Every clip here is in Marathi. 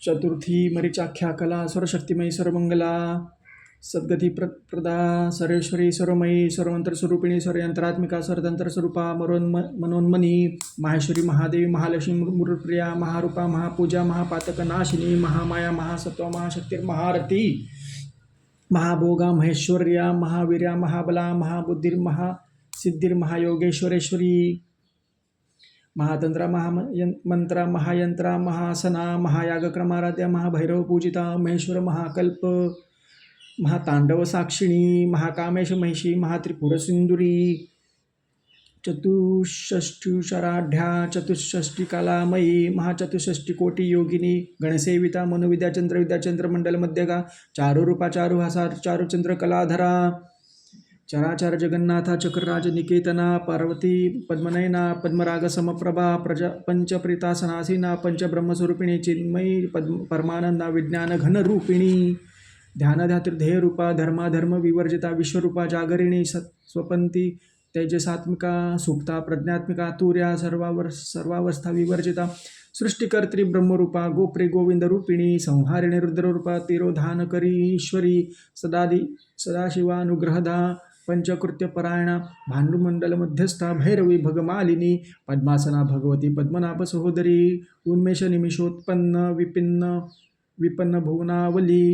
चतुर्थी मरीचाख्या कला सर्वशक्तिमयी सर्वमंगला सद्गती प्रदा सर्वेश्वरी सर्वमयी सर्वमंत्रस्वरूपिणी सर्वयंत्रात्मिका सर्वतंत्रस्वरूपा मनोन्मनी माहेश्वरी महादेवी महालक्ष्मी मुरुप्रिया महारूपा महापूजा महापातकनाशिनी महामाया महासत्वा महाशक्तिर्महारती महाभोगा महेश्वर्या महावीर्या महाबला महाबुद्धिर्महासिद्धिर्महायोगेश्वरेश्वरी महातंत्रा महामंत्रा महायंत्रा महासना महायागक्रमाराध्या महाभैरव पूजिता महेश्वर महाकल्प महातांडव साक्षिणी महाकामेश महिषी महात्रिपुरसिंधुरी चतुष्षष्ठ्युशराढ्या चतुष्षष्ठी कालामयी महाचतुष्षष्ठी कोटी योगिनी गणसेविता मनोविद्या चंद्रविद्या चंद्रमंडल मध्यगा चारुरूपा चारुहासा चारुचंद्र कलाधरा चराचर जगन्नाथा चक्रराज निकेतना पार्वती पद्मनयना पद्मराग समप्रभा पंचप्रीतासनासीना पंचब्रह्मस्वरूपिणी चिन्मयी परमानंदा विज्ञान घनरूपिणी ध्यानध्यातृध्येय रूपा धर्माधर्म विवर्जिता विश्वरूपा जागरिणी स्वपंती तेजसात्मिका सुप्ता प्रज्ञात्मिका तुर्या सर्वावस्था विवर्जिता सृष्टिकर्त्री ब्रह्मरूपा गोप्रे गोविंद रूपिणी संहारिणी रुद्ररूपा तिरोधानकरी ईश्वरी सदाशिवानुग्रहदा पंचकृत्य परायणा भांडुमंडल मध्यस्था भैरवी भगमालिनी पद्मासना भगवती पद्मनाभ सहोदरी उन्मेष निमिषोत्पन्न विपन्न भुवनावली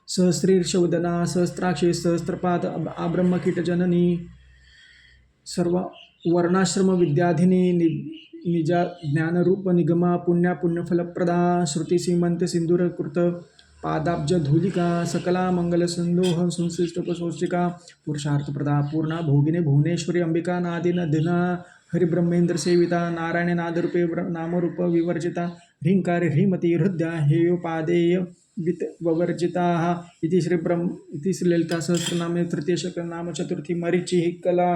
सहस्रीर्षवदना सहस्त्राक्षी सहस्त्रपाद आब्रह्मकीटजननी सर्व वर्णाश्रम विद्याधिनी निजा ज्ञानरूप निगमा पुण्यफलप्रदा श्रुती सीमंत सिंधुरकृत पादाब्ज धूलिका सकला मंगल संदोह संश्लिष्टोपसोष्टिका पुरुषार्थप्रदा पूर्णा भोगिनी भुवनेश्वरी अंबिका नादिन धिना हरिब्रह्मेंद्र सेविता नारायण नादरूपे नामरूप विवर्जिता ह्रींकारी ह्रीमती हृद्या हेयोपादेय विवर्जिता इति श्री ललिता सहस्रनामे तृतीय शकल नाम चतुर्थी मरीचि कला।